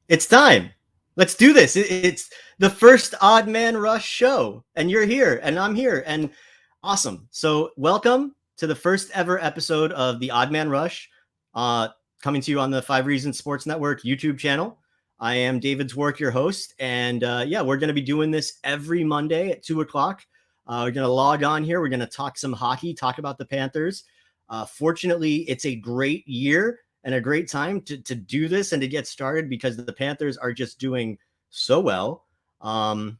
It's time. Let's do this. It's the first Odd Man Rush show, and you're here, and I'm here, and awesome. So, welcome to the first ever episode of the Odd Man Rush, uh, coming to you on the 5 Reasons Sports Network YouTube channel. I am David Dwork, your host, and yeah, we're going to be doing this every Monday at 2 o'clock. We're going to log on here. We're going to talk some hockey, talk about the Panthers. Fortunately, it's a great year and a great time to do this and to get started because the Panthers are just doing so well. And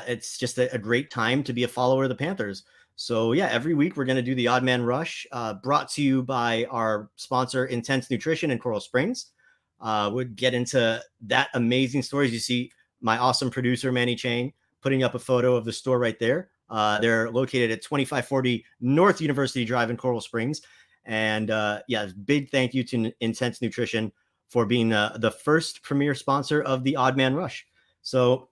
it's just a great time to be a follower of the Panthers. So yeah, every week we're going to do the Odd Man Rush, brought to you by our sponsor, Intense Nutrition in Coral Springs. We'll get into that amazing stories. You see my awesome producer, Manny Chang, putting up a photo of the store right there. They're located at 2540 North University Drive in Coral Springs. And yeah, big thank you to Intense Nutrition for being the first premier sponsor of the Odd Man Rush. So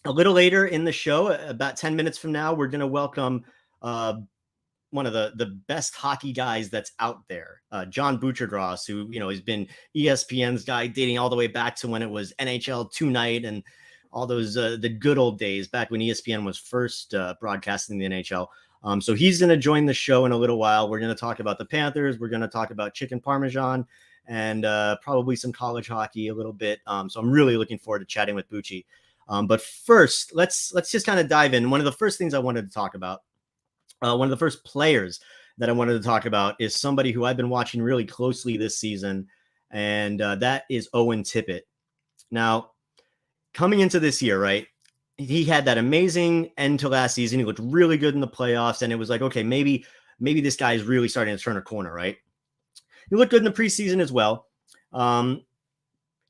a little later in the show, about 10 minutes from now, we're going to welcome one of the best hockey guys that's out there, John Buccigross, who, has been ESPN's guy dating all the way back to when it was NHL Tonight and all those the good old days back when ESPN was first broadcasting the NHL. So he's going to join the show in a little while. We're going to talk about the Panthers. We're going to talk about chicken parmesan and probably some college hockey a little bit. So I'm really looking forward to chatting with Bucci. But first, let's just kind of dive in. One of the first things I wanted to talk about, one of the first players that I wanted to talk about is somebody who I've been watching really closely this season, and that is Owen Tippett. Now, coming into this year, right, he had that amazing end to last season. He looked really good in the playoffs, and it was like, okay, maybe this guy is really starting to turn a corner, right? He looked good in the preseason as well.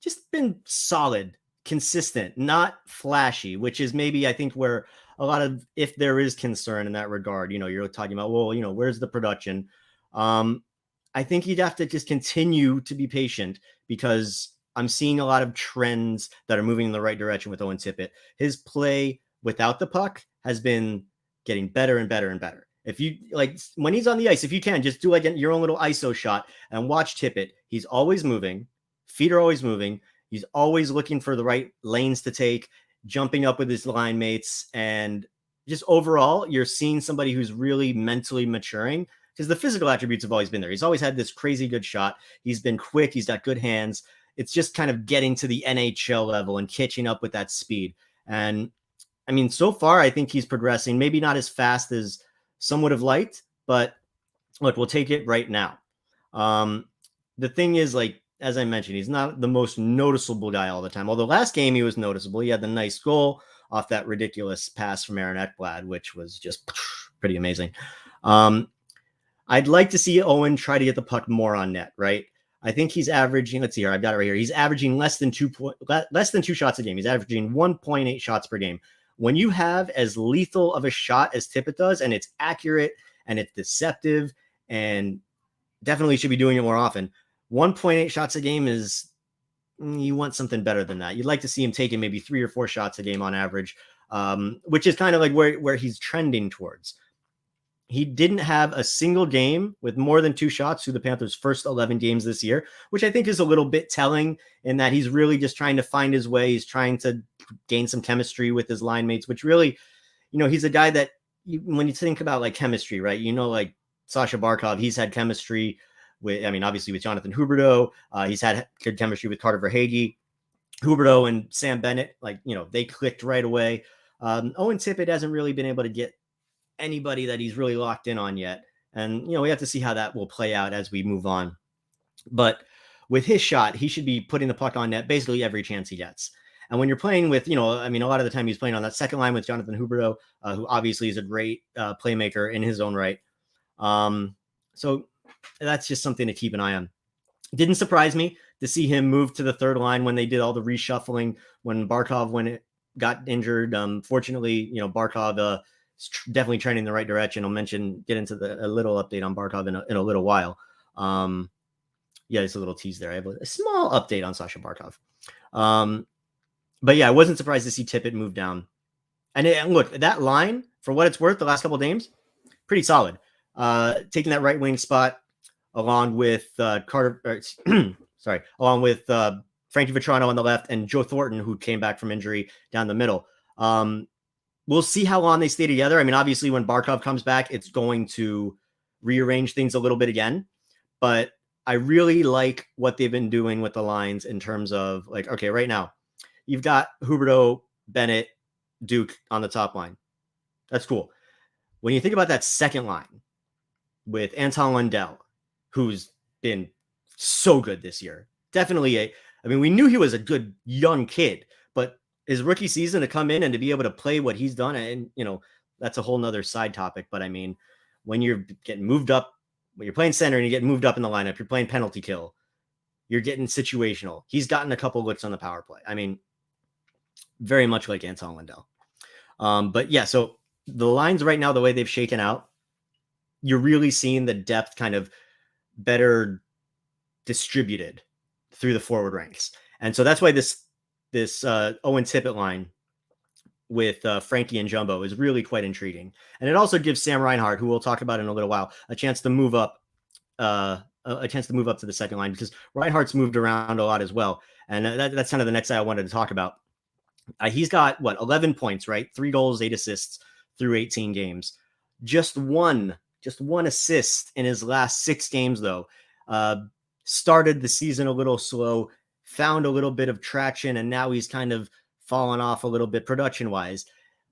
Just been solid, consistent, not flashy, which is maybe, I think, where a lot of, if there is concern in that regard, you're talking about, well, where's the production? I think you'd have to just continue to be patient because I'm seeing a lot of trends that are moving in the right direction with Owen Tippett. His play without the puck has been getting better and better and better. If you like, when he's on the ice, if you can, just do like your own little ISO shot and watch Tippett. He's always moving. Feet are always moving. He's always looking for the right lanes to take, jumping up with his line mates. And just overall, you're seeing somebody who's really mentally maturing because the physical attributes have always been there. He's always had this crazy good shot. He's been quick. He's got good hands. It's just kind of getting to the NHL level and catching up with that speed. And I mean, so far, I think he's progressing, maybe not as fast as some would have liked, but look, we'll take it right now. The thing is, like, as I mentioned, he's not the most noticeable guy all the time. Although last game he was noticeable. He had the nice goal off that ridiculous pass from Aaron Ekblad, which was just pretty amazing. I'd like to see Owen try to get the puck more on net, right? I think he's averaging, let's see here, I've got it right here. He's averaging less than two shots a game. He's averaging 1.8 shots per game. When you have as lethal of a shot as Tippett does, and it's accurate and it's deceptive and definitely should be doing it more often, 1.8 shots a game is, you want something better than that. You'd like to see him taking maybe 3 or 4 shots a game on average, which is kind of like where he's trending towards. He didn't have a single game with more than 2 shots through the Panthers' first 11 games this year, which I think is a little bit telling in that he's really just trying to find his way. He's trying to gain some chemistry with his line mates, which really, he's a guy that when you think about like chemistry, right? Like Sasha Barkov, he's had chemistry with, obviously with Jonathan Huberdeau. He's had good chemistry with Carter Verhaeghe. Huberdeau and Sam Bennett, they clicked right away. Owen Tippett hasn't really been able to get anybody that he's really locked in on yet. And, we have to see how that will play out as we move on. But with his shot, he should be putting the puck on net basically every chance he gets. And when you're playing with, a lot of the time he's playing on that second line with Jonathan Huberdeau, who obviously is a great playmaker in his own right. So that's just something to keep an eye on. Didn't surprise me to see him move to the third line when they did all the reshuffling when Barkov got injured. Fortunately, Barkov definitely trending in the right direction. I'll get into a little update on Barkov in a little while. Yeah, it's a little tease there. I have a small update on Sasha Barkov. But yeah, I wasn't surprised to see Tippett move down. And look, that line, for what it's worth, the last couple of games, pretty solid. Taking that right wing spot along with Frank Frankie Vetrano on the left, and Joe Thornton, who came back from injury, down the middle. We'll see how long they stay together. I mean, obviously, when Barkov comes back, it's going to rearrange things a little bit again. But I really like what they've been doing with the lines in terms of, like, okay, right now, you've got Huberdeau, Bennett, Duke on the top line. That's cool. When you think about that second line with Anton Lundell, who's been so good this year, definitely we knew he was a good young kid, but his rookie season to come in and to be able to play what he's done, and that's a whole nother side topic. But I mean, when you're getting moved up, when you're playing center and you get moved up in the lineup, you're playing penalty kill, you're getting situational. He's gotten a couple looks on the power play. I mean, very much like Anton Lundell. But yeah, so the lines right now, the way they've shaken out, you're really seeing the depth kind of better distributed through the forward ranks. And so that's why this Owen Tippett line with Frankie and Jumbo is really quite intriguing. And it also gives Sam Reinhart, who we'll talk about in a little while, a chance to move up to the second line, because Reinhart's moved around a lot as well. And that's kind of the next guy I wanted to talk about. He's got 11 points, right? 3 goals, 8 assists through 18 games. Just one assist in his last 6 games, though. Started the season a little slow, found a little bit of traction, and now he's kind of fallen off a little bit production-wise.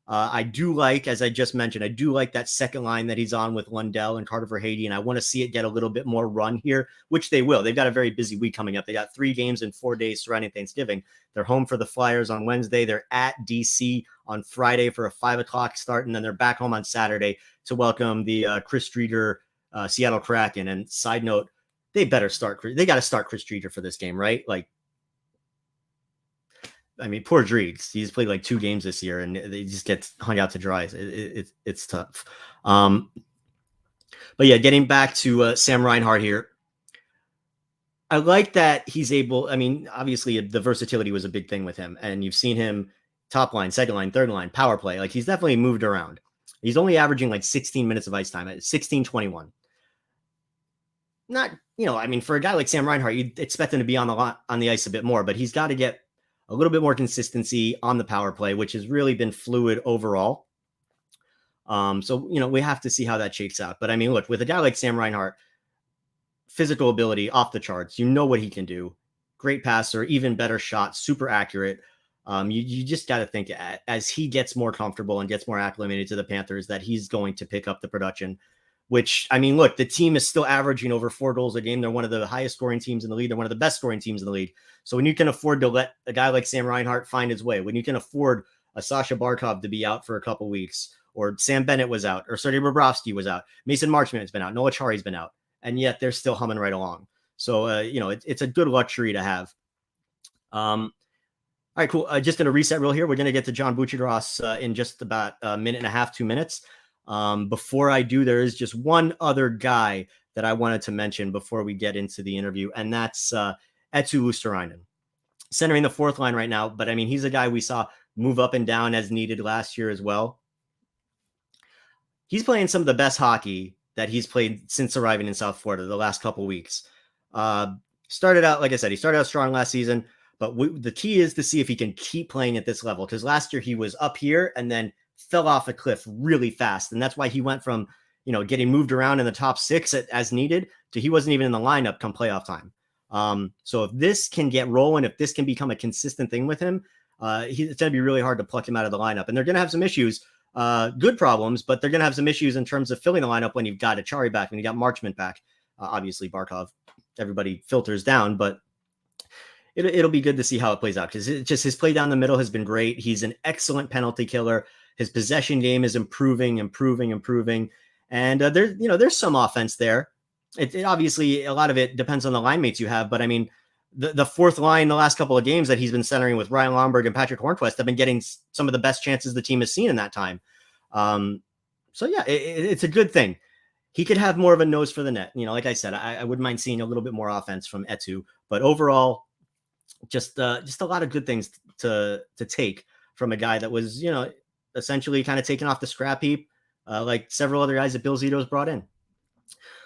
I do like, as I just mentioned, that second line that he's on with Lundell and Carter Verhaeghe, and I want to see it get a little bit more run here, which they will. They've got a very busy week coming up. They got 3 games in 4 days surrounding Thanksgiving. They're home for the Flyers on Wednesday. They're at DC on Friday for a 5 o'clock start, and then they're back home on Saturday to welcome the Chris Streeter Seattle Kraken. And side note, they got to start Chris Streeter for this game, right? Like, I mean, poor Dreeks. He's played like 2 games this year, and they just get hung out to dry. It's tough. But yeah, getting back to Sam Reinhart here. I like that he's able. I mean, obviously, the versatility was a big thing with him, and you've seen him top line, second line, third line, power play. Like, he's definitely moved around. He's only averaging like 16 minutes of ice time at 16:21. Not, for a guy like Sam Reinhart, you'd expect him to be on the ice a bit more, but he's got to get a little bit more consistency on the power play, which has really been fluid overall. So, we have to see how that shakes out. But I mean, look, with a guy like Sam Reinhart, physical ability off the charts, what he can do. Great passer, even better shot, super accurate. You just got to think, as he gets more comfortable and gets more acclimated to the Panthers, that he's going to pick up the production. Which, I mean, look, the team is still averaging over 4 goals a game. They're one of the highest scoring teams in the league. They're one of the best scoring teams in the league. So when you can afford to let a guy like Sam Reinhart find his way, when you can afford a Sasha Barkov to be out for a couple weeks, or Sam Bennett was out, or Sergei Bobrovsky was out, Mason Marchment's been out, Noah Chari's been out, and yet they're still humming right along. So, it's a good luxury to have. All right, cool. Just in a reset reel here, we're going to get to John Buccigross in just about a minute and a half, 2 minutes. Before I do, there is just one other guy that I wanted to mention before we get into the interview, and that's Eetu Luostarinen, centering the 4th line right now. But I mean, he's a guy we saw move up and down as needed last year as well. He's playing some of the best hockey that he's played since arriving in South Florida the last couple weeks. Started out, like I said, he started out strong last season, but the key is to see if he can keep playing at this level, because last year he was up here and then fell off a cliff really fast. And that's why he went from, getting moved around in the top 6 as needed to he wasn't even in the lineup come playoff time. So if this can get rolling, if this can become a consistent thing with him, it's going to be really hard to pluck him out of the lineup. And they're going to have some issues, good problems, but they're going to have some issues in terms of filling the lineup when you've got Achari back, when you got Marchment back. Obviously, Barkov, everybody filters down, but it'll be good to see how it plays out, because his play down the middle has been great. He's an excellent penalty killer. His possession game is improving. And there's some offense there. It obviously, a lot of it depends on the line mates you have. But I mean, the 4th line, the last couple of games that he's been centering with Ryan Lomberg and Patrick Hornquist, have been getting some of the best chances the team has seen in that time. So yeah, it's a good thing. He could have more of a nose for the net. Like I said, I wouldn't mind seeing a little bit more offense from Eetu, but overall, just a lot of good things to take from a guy that was, essentially kind of taken off the scrap heap, like several other guys that Bill Zito's brought in.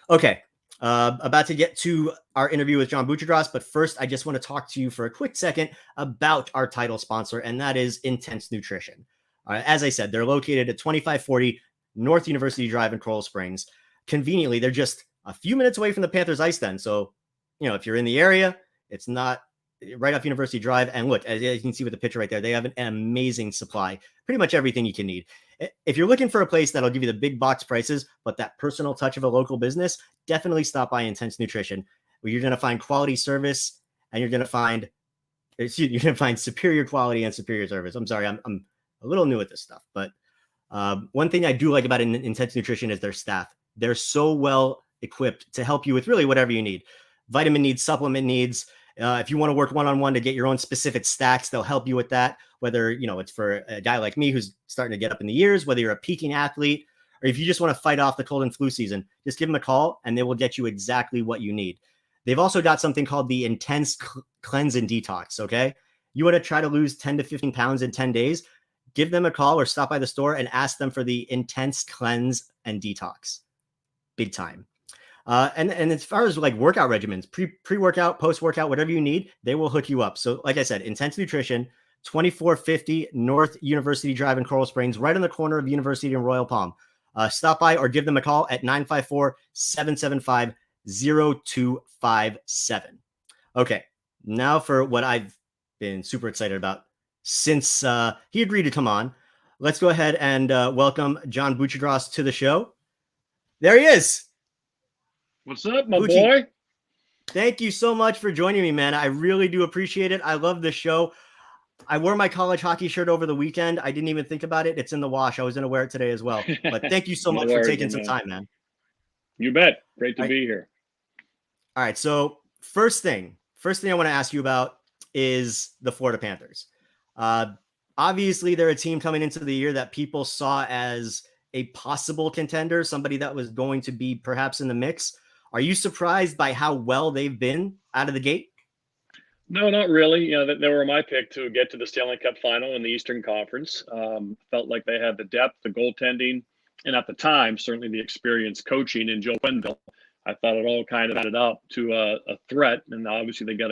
Okay, About to get to our interview with John Buccigross, but first, I just want to talk to you for a quick second about our title sponsor, and that is Intense Nutrition. As I said, they're located at 2540 North University Drive in Coral Springs. Conveniently, they're just a few minutes away from the Panthers ice den. So, if you're in the area, it's not right off University Drive. And look, as you can see with the picture right there, they have an amazing supply, pretty much everything you can need. If you're looking for a place that'll give you the big box prices, but that personal touch of a local business, definitely stop by Intense Nutrition, where you're going to find quality service and you're going to find superior quality and superior service. I'm sorry, I'm a little new at this stuff, but one thing I do like about Intense Nutrition is their staff. They're so well equipped to help you with really whatever you need. Vitamin needs, supplement needs. If you want to work one-on-one to get your own specific stacks, they'll help you with that. Whether, it's for a guy like me who's starting to get up in the years, whether you're a peaking athlete, or if you just want to fight off the cold and flu season, just give them a call and they will get you exactly what you need. They've also got something called the Intense Cleanse and Detox, okay? You want to try to lose 10 to 15 pounds in 10 days, give them a call or stop by the store and ask them for the Intense Cleanse and Detox. Big time. And as far as like workout regimens, pre-workout, post-workout, whatever you need, they will hook you up. So like I said, Intense Nutrition, 2450 North University Drive in Coral Springs, right on the corner of University and Royal Palm. Stop by or give them a call at 954-775-0257. Okay, now for what I've been super excited about since he agreed to come on. Let's go ahead and welcome John Buccigross to the show. There he is. What's up, my boy? Thank you so much for joining me, man. I really do appreciate it. I love the show. I wore my college hockey shirt over the weekend. I didn't even think about it. It's in the wash. I was going to wear it today as well. But thank you so much for taking some time, man. You bet. Great to be here. All right. So first thing I want to ask you about is the Florida Panthers. Obviously, they're a team coming into the year that people saw as a possible contender, somebody that was going to be perhaps in the mix. Are you surprised by how well they've been out of the gate? No, not really. They were my pick to get to the Stanley Cup final in the Eastern Conference. Felt like they had the depth, the goaltending, and at the time, certainly the experience coaching in Joe Quenneville. I thought it all kind of added up to a threat. And obviously they got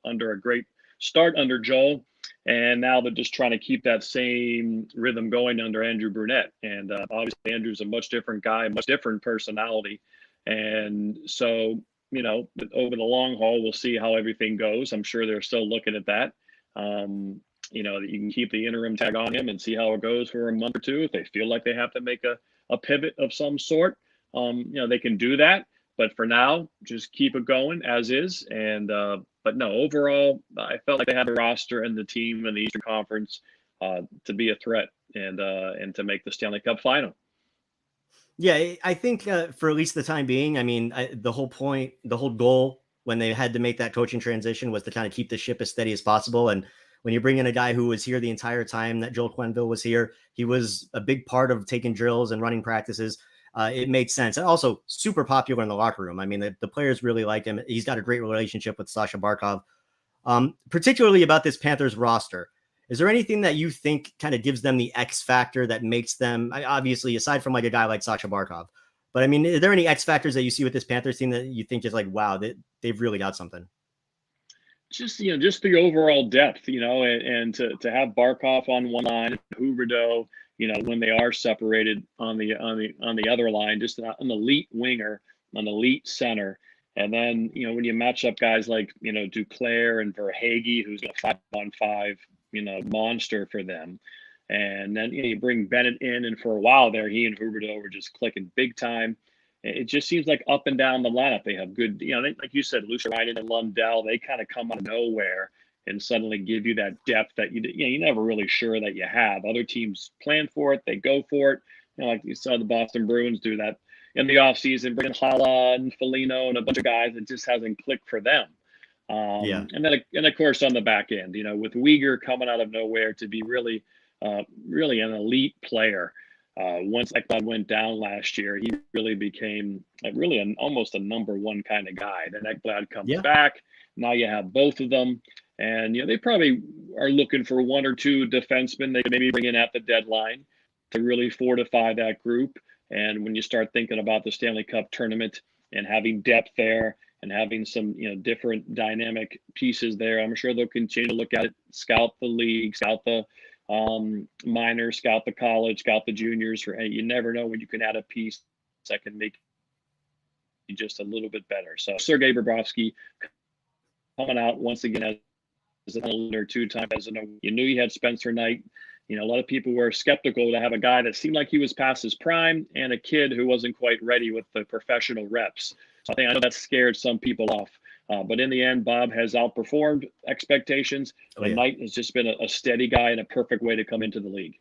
under a great start under Joe. And now they're just trying to keep that same rhythm going under Andrew Brunette. And obviously Andrew's a much different guy, much different personality. And so, over the long haul, we'll see how everything goes. I'm sure they're still looking at that. You can keep the interim tag on him and see how it goes for a month or two. If they feel like they have to make a pivot of some sort, they can do that. But for now, just keep it going as is. And but no, overall, I felt like they had the roster and the team in the Eastern Conference to be a threat and to make the Stanley Cup final. Yeah, I think for at least the time being, I mean, the whole goal when they had to make that coaching transition was to kind of keep the ship as steady as possible. And when you bring in a guy who was here the entire time that Joel Quenneville was here, he was a big part of taking drills and running practices. It made sense. And also super popular in the locker room. I mean, the players really like him. He's got a great relationship with Sasha Barkov. Particularly about this Panthers roster. Is there anything that you think kind of gives them the X factor that makes them, obviously, aside from like a guy like Sasha Barkov, but I mean, are there any X factors that you see with this Panthers team that you think is like, wow, they've really got something? Just the overall depth, and to have Barkov on one line, Huberdeau, when they are separated on the other line, just an elite winger, an elite center. And then, when you match up guys like, Duclair and Verhaeghe, who's a 5-on-5, monster for them. And then you bring Bennett in, and for a while there, he and Huberdeau were just clicking big time. It just seems like up and down the lineup, they have good, like you said, Lucian and Lundell, they kind of come out of nowhere and suddenly give you that depth that you're never really sure that you have. Other teams plan for it, they go for it. Like you saw the Boston Bruins do that in the offseason, bringing Hala and Foligno and a bunch of guys. It just hasn't clicked for them. And then of course on the back end, with Uyghur coming out of nowhere to be really an elite player. Once Ekblad went down last year, he really became almost a number one kind of guy. Then Ekblad comes back. Now you have both of them, and they probably are looking for one or two defensemen they can maybe bring in at the deadline to really fortify that group. And when you start thinking about the Stanley Cup tournament, and having depth there and having some, different dynamic pieces there. I'm sure they'll continue to look at it, scout the league, scout the minors, scout the college, scout the juniors. You never know when you can add a piece that can make it just a little bit better. So Sergei Bobrovsky coming out once again as a leader 2 times. You knew you had Spencer Knight. A lot of people were skeptical to have a guy that seemed like he was past his prime and a kid who wasn't quite ready with the professional reps. So I know that scared some people off. But in the end, Bob has outperformed expectations. And Knight has just been a steady guy and a perfect way to come into the league.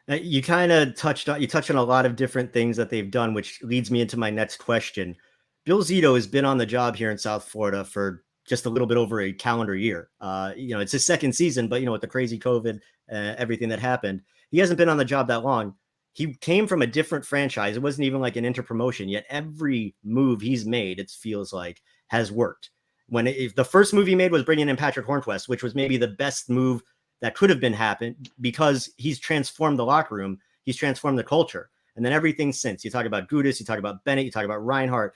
You kind of touched on a lot of different things that they've done, which leads me into my next question. Bill Zito has been on the job here in South Florida for just a little bit over a calendar year. It's his second season, but with the crazy COVID, everything that happened, he hasn't been on the job that long. He came from a different franchise. It wasn't even like an interpromotion, yet every move he's made, it feels like, has worked. If the first move he made was bringing in Patrick Hornquist, which was maybe the best move that could have been happened because he's transformed the locker room. He's transformed the culture. And then everything since. You talk about Gudas, you talk about Bennett, you talk about Reinhart.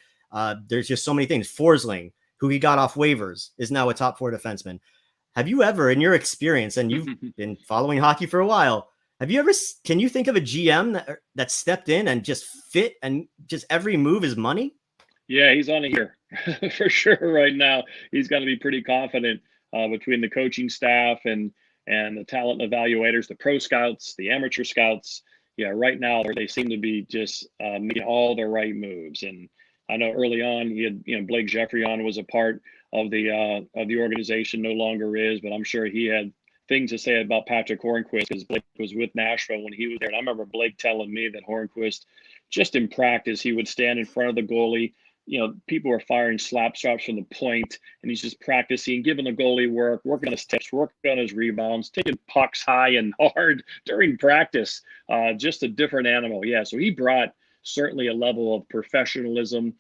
There's just so many things. Forsling, who he got off waivers, is now a top 4 defenseman. Have you ever, in your experience, and you've been following hockey for a while, can you think of a GM that stepped in and just fit and just every move is money? Yeah, he's on it here for sure right now. He's got to be pretty confident between the coaching staff and the talent evaluators, the pro scouts, the amateur scouts. Yeah, right now they seem to be just making all the right moves. And I know early on he had, Blake Geoffrion was a part of the organization, no longer is, but I'm sure he had things to say about Patrick Hornquist because Blake was with Nashville when he was there. And I remember Blake telling me that Hornquist, just in practice, he would stand in front of the goalie. People were firing slap shots from the point, and he's just practicing, giving the goalie work, working on his tips, working on his rebounds, taking pucks high and hard during practice. Just a different animal. Yeah, so he brought certainly a level of professionalism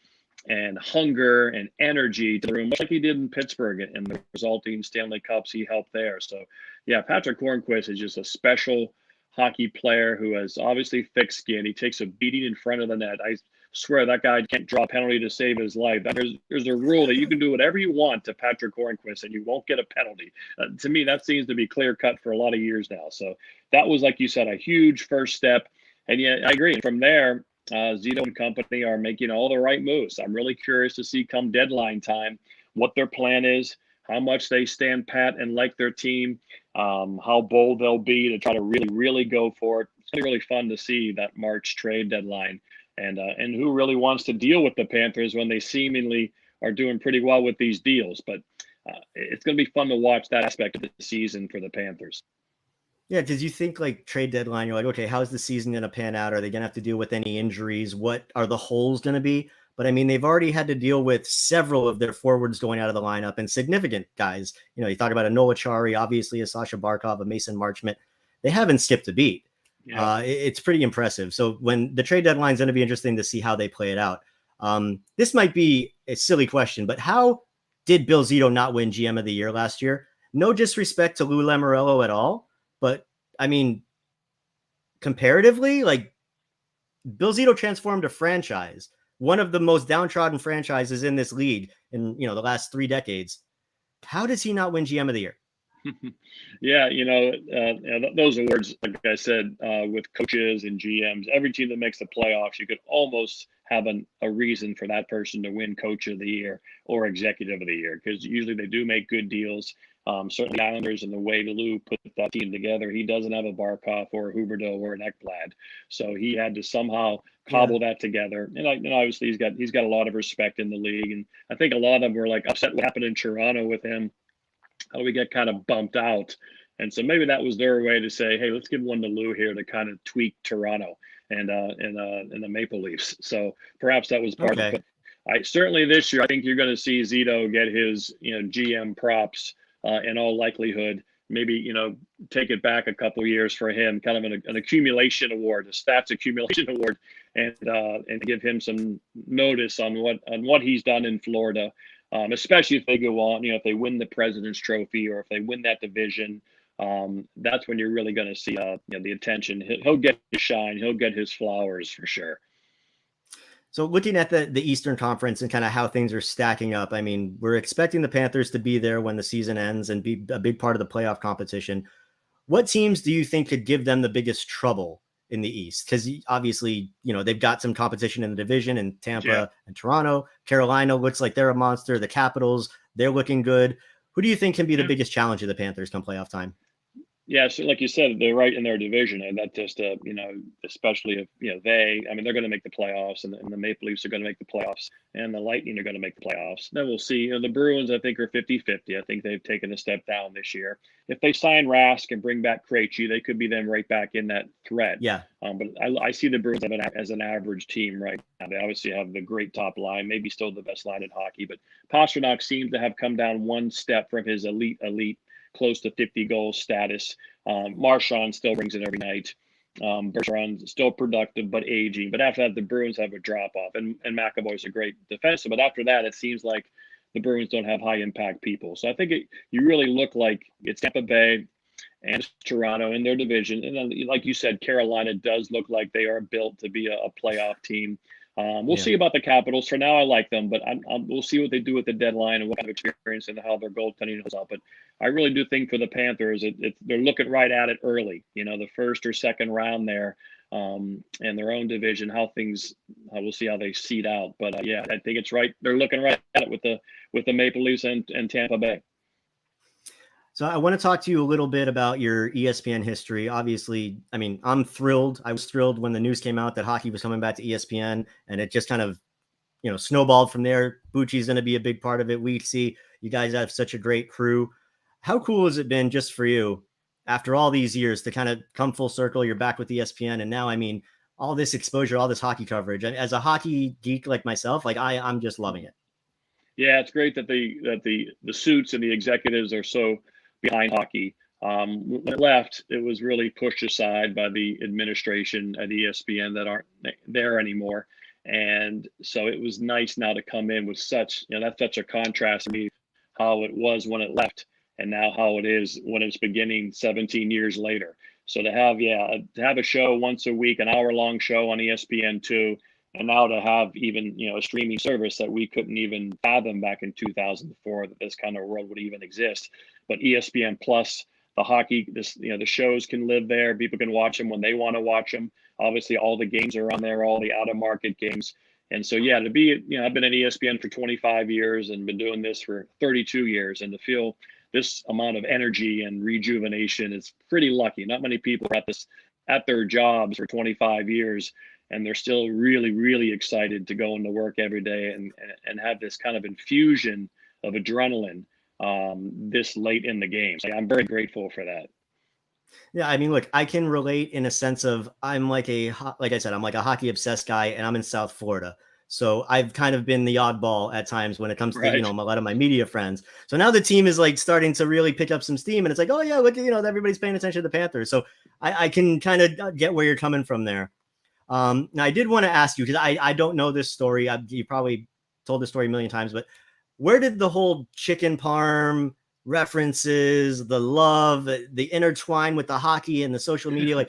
and hunger and energy to the room, much like he did in Pittsburgh and the resulting Stanley Cups he helped there. So, yeah, Patrick Hornquist is just a special hockey player who has obviously thick skin. He takes a beating in front of the net. I swear that guy can't draw a penalty to save his life. There's a rule that you can do whatever you want to Patrick Hornquist and you won't get a penalty. To me, that seems to be clear cut for a lot of years now. So that was, like you said, a huge first step. And yeah, I agree. From there, Zito and company are making all the right moves. I'm really curious to see come deadline time what their plan is, how much they stand pat and like their team, how bold they'll be to try to really, really go for it. It's going to be really fun to see that March trade deadline and who really wants to deal with the Panthers when they seemingly are doing pretty well with these deals. But it's going to be fun to watch that aspect of the season for the Panthers. Yeah, because you think like trade deadline, you're like, okay, how's the season going to pan out? Are they going to have to deal with any injuries? What are the holes going to be? But I mean, they've already had to deal with several of their forwards going out of the lineup and significant guys. You talk about a Noah Chari, obviously a Sasha Barkov, a Mason Marchment. They haven't skipped a beat. Yeah. It's pretty impressive. So when the trade deadline is going to be interesting to see how they play it out. This might be a silly question, but how did Bill Zito not win GM of the year last year? No disrespect to Lou Lamoriello at all. But I mean, comparatively, like Bill Zito transformed a franchise, one of the most downtrodden franchises in this league in the last 3 decades. How does he not win GM of the year? Yeah, those awards, like I said, with coaches and GMs, every team that makes the playoffs, you could almost have a reason for that person to win Coach of the Year or Executive of the Year because usually they do make good deals. Certainly the Islanders and the way Lou put that team together, he doesn't have a Barkov or a Huberdeau or an Ekblad, so he had to somehow cobble that together. And obviously he's got a lot of respect in the league, and I think a lot of them were like upset what happened in Toronto with him. How do we get kind of bumped out? And so maybe that was their way to say, hey, let's give one to Lou here to kind of tweak Toronto and the Maple Leafs. So perhaps that was part of it. But certainly this year, I think you're going to see Zito get his GM props in all likelihood. Maybe take it back a couple years for him, kind of an accumulation award, a stats accumulation award, and give him some notice on what he's done in Florida. Especially if they go on, if they win the President's Trophy or if they win that division, that's when you're really going to see, the attention. He'll get his shine. He'll get his flowers for sure. So looking at the Eastern Conference and kind of how things are stacking up, I mean, we're expecting the Panthers to be there when the season ends and be a big part of the playoff competition. What teams do you think could give them the biggest trouble in the East? Because obviously, they've got some competition in the division in Tampa and Toronto. Carolina looks like they're a monster. The Capitals, they're looking good. Who do you think can be the biggest challenge of the Panthers come playoff time? Yeah, so like you said, they're right in their division, and that just, especially if they're going to make the playoffs, and the Maple Leafs are going to make the playoffs, and the Lightning are going to make the playoffs. Then we'll see. The Bruins, I think, are 50-50. I think they've taken a step down this year. If they sign Rask and bring back Krejci, they could be then right back in that thread. Yeah. But I see the Bruins as an average team right now. They obviously have the great top line, maybe still the best line in hockey, but Pastrnak seems to have come down one step from his elite close to 50 goal status. Marchand still brings it every night. Bergeron's still productive but aging. But after that, the Bruins have a drop off, and McAvoy's a great defenseman. But after that, it seems like the Bruins don't have high impact people. So I think you really look like it's Tampa Bay and Toronto in their division, and then like you said, Carolina does look like they are built to be a playoff team. We'll see about the Capitals. For now, I like them, but we'll see what they do at the deadline and what kind of experience and how their goaltending holds up. But I really do think for the Panthers, they're looking right at it early. The first or second round there, and their own division, we'll see how they seed out. But I think it's right. They're looking right at it with the Maple Leafs and Tampa Bay. So I want to talk to you a little bit about your ESPN history. Obviously, I mean, I'm thrilled. I was thrilled when the news came out that hockey was coming back to ESPN, and it just kind of, snowballed from there. Bucci's going to be a big part of it. We see you guys have such a great crew. How cool has it been just for you after all these years to kind of come full circle? You're back with ESPN, and now, I mean, all this exposure, all this hockey coverage. And as a hockey geek like myself, I'm just loving it. Yeah, it's great that the suits and the executives are so behind hockey. When it left, it was really pushed aside by the administration at ESPN that aren't there anymore. And so it was nice now to come in with such a contrast to me, how it was when it left and now how it is when it's beginning 17 years later. So to have a show once a week, an hour-long show on ESPN2, and now to have even, a streaming service that we couldn't even fathom back in 2004 that this kind of world would even exist. But ESPN Plus, the hockey, the shows can live there. People can watch them when they want to watch them. Obviously, all the games are on there, all the out-of-market games. And so, to be, I've been at ESPN for 25 years and been doing this for 32 years. And to feel this amount of energy and rejuvenation is pretty lucky. Not many people are at their jobs for 25 years. And they're still really, really excited to go into work every day and have this kind of infusion of adrenaline this late in the game. So I'm very grateful for that. Yeah, I mean, look, I can relate in a sense of I'm like I said, I'm like a hockey obsessed guy, and I'm in South Florida. So I've kind of been the oddball at times when it comes to, a lot of my media friends. So now the team is like starting to really pick up some steam, and it's like, oh yeah, look, everybody's paying attention to the Panthers. So I can kind of get where you're coming from there. Now I did want to ask you, because I don't know this story. You probably told this story a million times, but where did the whole chicken parm references, the love, the intertwine with the hockey and the social media,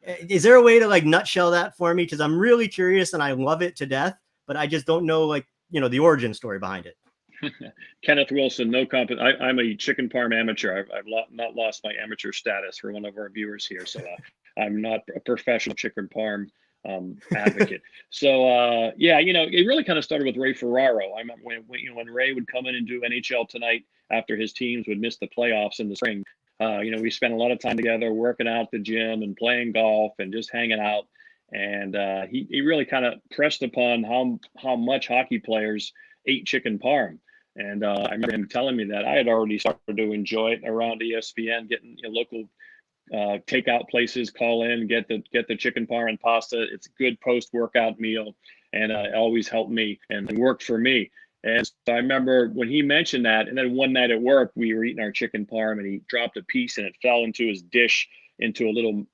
is there a way to nutshell that for me? Because I'm really curious and I love it to death, but I just don't know the origin story behind it. Kenneth Wilson, no comment. I'm a chicken parm amateur. I've not lost my amateur status for one of our viewers here, so I'm not a professional chicken parm advocate. So it really kind of started with Ray Ferraro. I remember when Ray would come in and do NHL Tonight after his teams would miss the playoffs in the spring. We spent a lot of time together working out at the gym and playing golf and just hanging out. And he really kind of pressed upon how much hockey players ate chicken parm. And I remember him telling me that I had already started to enjoy it around ESPN, getting local takeout places, call in, get the chicken parm and pasta. It's a good post-workout meal, and it always helped me and worked for me. And so I remember when he mentioned that, and then one night at work, we were eating our chicken parm, and he dropped a piece, and it fell into his dish, into a little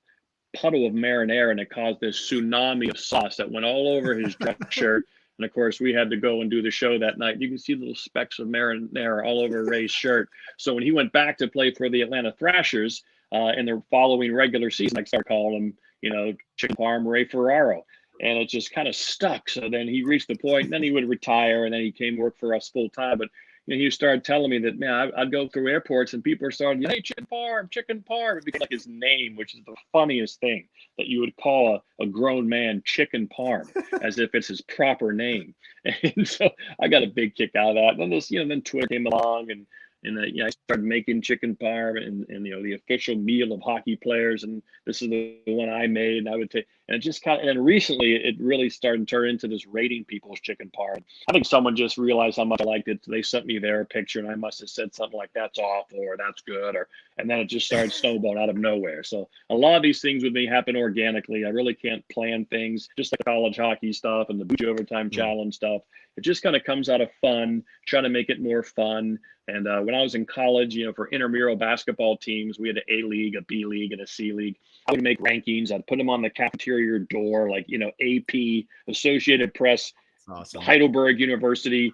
puddle of marinara, and it caused this tsunami of sauce that went all over his dress shirt. And of course, we had to go and do the show that night. You can see little specks of marinara all over Ray's shirt. So when he went back to play for the Atlanta Thrashers in the following regular season, I started calling him, chicken parm Ray Ferraro. and it just kind of stuck. So then he reached the point, and then he would retire, and then he came work for us full time. But he started telling me that, man, I'd go through airports and people are starting, hey, chicken parm, chicken parm. It became like his name, which is the funniest thing, that you would call a grown man chicken parm as if it's his proper name. And so I got a big kick out of that. And then then Twitter came along, and I started making chicken parm and the official meal of hockey players. And this is the one I made, and I would take, and it just and then recently it really started to turn into this rating people's chicken parm. I think someone just realized how much I liked it. They sent me their picture, and I must have said something like, that's awful, or that's good, and then it just started snowballing out of nowhere. So a lot of these things with me happen organically. I really can't plan things, just like college hockey stuff and the Bucci Overtime Challenge stuff. It just kind of comes out of fun, trying to make it more fun. And when I was in college, for intramural basketball teams, we had an A League, a B League, and a C League. I would make rankings. I'd put them on the cafeteria door, like, AP, Associated Press, awesome. Heidelberg University,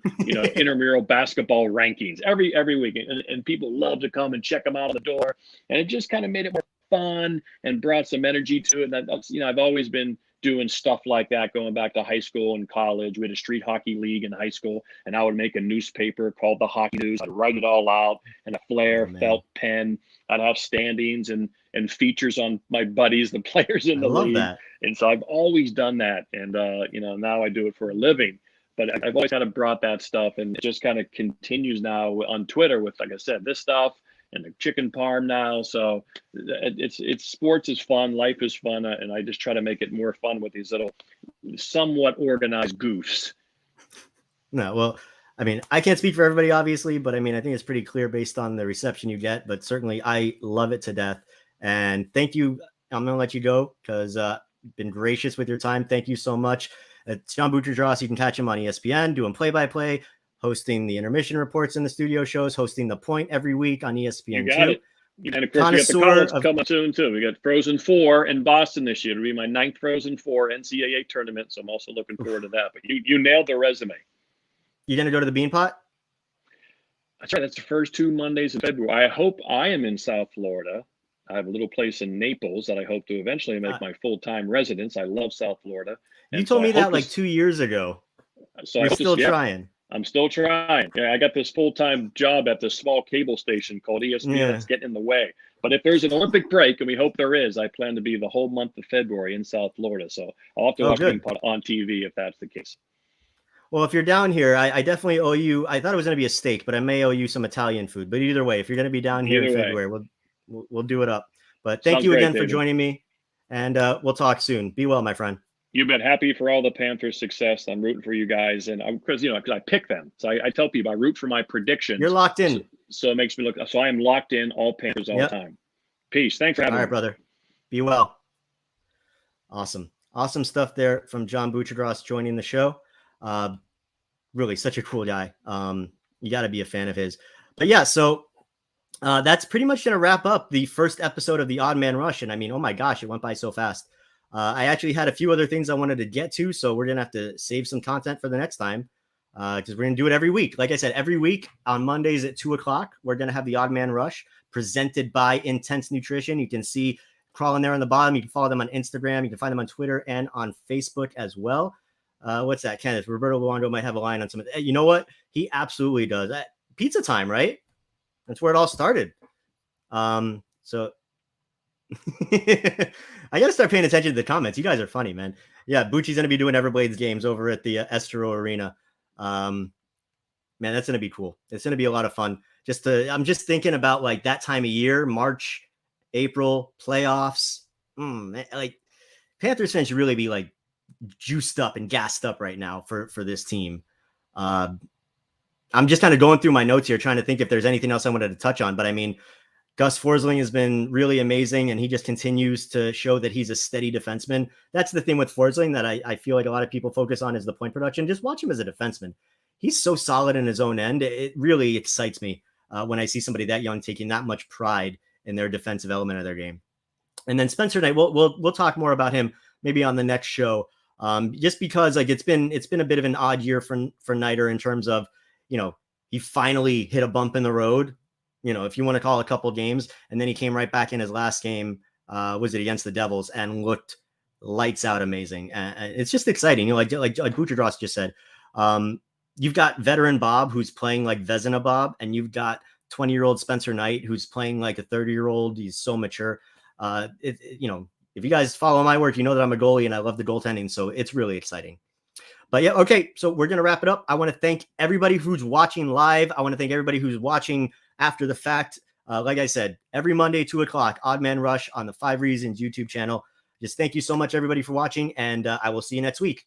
intramural basketball rankings every week. And people love to come and check them out on the door. And it just kind of made it more fun and brought some energy to it. And that's, I've always been doing stuff like that going back to high school and college. We had a street hockey league in high school, and I would make a newspaper called the Hockey News. I'd write it all out in a Flair felt pen. I'd have standings and features on my buddies, the players in the league. That. And so I've always done that. And, now I do it for a living. But I've always kind of brought that stuff, and it just kind of continues now on Twitter with, like I said, this stuff and the chicken parm now. So it's sports is fun, life is fun, and I just try to make it more fun with these little somewhat organized goofs. No, well, I mean, I can't speak for everybody, obviously, but I mean, I think it's pretty clear based on the reception you get, but certainly I love it to death. And thank you. I'm going to let you go because you've been gracious with your time. Thank you so much. It's John Buccigross. You can catch him on ESPN, doing play-by-play, hosting the intermission reports in the studio shows, hosting The Point every week on ESPN. You got it. And of course, we got the college coming soon too. We got Frozen Four in Boston this year. It'll be my 9th Frozen Four NCAA tournament, so I'm also looking forward to that. But you nailed the resume. You gonna go to the Beanpot? That's right. That's the first 2 Mondays in February. I hope I am in South Florida. I have a little place in Naples that I hope to eventually make my full-time residence. I love South Florida. You told me that like 2 years ago. So you're still trying. I'm still trying. Yeah, I got this full-time job at this small cable station called ESPN. It's getting in the way. But if there's an Olympic break, and we hope there is, I plan to be the whole month of February in South Florida. So I'll have to watch Beanpot on TV if that's the case. Well, if you're down here, I definitely owe you. I thought it was going to be a steak, but I may owe you some Italian food. But either way, if you're going to be down here in February, we'll do it up. But thank you again for joining me, and we'll talk soon. Be well, my friend. You've been happy for all the Panthers' success. I'm rooting for you guys, and because I pick them, so I tell people I root for my predictions. You're locked in, so it makes me look. So I am locked in, all Panthers all the time. Peace. Thanks for having me. All right, brother. Be well. Awesome stuff there from John Buccigross joining the show. Really such a cool guy. You got to be a fan of his. But yeah, so that's pretty much going to wrap up the first episode of the Odd Man Rush. And I mean, oh my gosh, it went by so fast. I actually had a few other things I wanted to get to, so we're going to have to save some content for the next time because we're going to do it every week. Like I said, every week on Mondays at 2:00, we're going to have the Odd Man Rush presented by Intense Nutrition. You can see crawling there on the bottom. You can follow them on Instagram. You can find them on Twitter and on Facebook as well. What's that, Kenneth? Roberto Luongo might have a line on some of that. You know what? He absolutely does. Pizza time, right? That's where it all started. So I got to start paying attention to the comments. You guys are funny, man. Yeah, Bucci's going to be doing Everblades games over at the Estero Arena. Man, that's going to be cool. It's going to be a lot of fun. I'm just thinking about like that time of year, March, April, playoffs. Like Panthers fans should really be like juiced up and gassed up right now for this team. I'm just kind of going through my notes here, trying to think if there's anything else I wanted to touch on. But I mean, Gus Forsling has been really amazing, and he just continues to show that he's a steady defenseman. That's the thing with Forsling that I feel like a lot of people focus on is the point production. Just watch him as a defenseman. He's so solid in his own end. It really excites me when I see somebody that young taking that much pride in their defensive element of their game. And then Spencer Knight, we'll talk more about him maybe on the next show. Just because like it's been a bit of an odd year for Knighter in terms of, he finally hit a bump in the road, if you want to call a couple games, and then he came right back in his last game, was it against the Devils, and looked lights out amazing. And it's just exciting. You know, like Buccigross just said, you've got veteran Bob who's playing like Vezina Bob, and you've got 20-year-old Spencer Knight who's playing like a 30-year-old. He's so mature. You know, if you guys follow my work, you know that I'm a goalie and I love the goaltending. So it's really exciting. But yeah, okay. So we're going to wrap it up. I want to thank everybody who's watching live. I want to thank everybody who's watching after the fact. Like I said, every Monday, 2:00, Odd Man Rush on the 5 Reasons YouTube channel. Just thank you so much, everybody, for watching, and I will see you next week.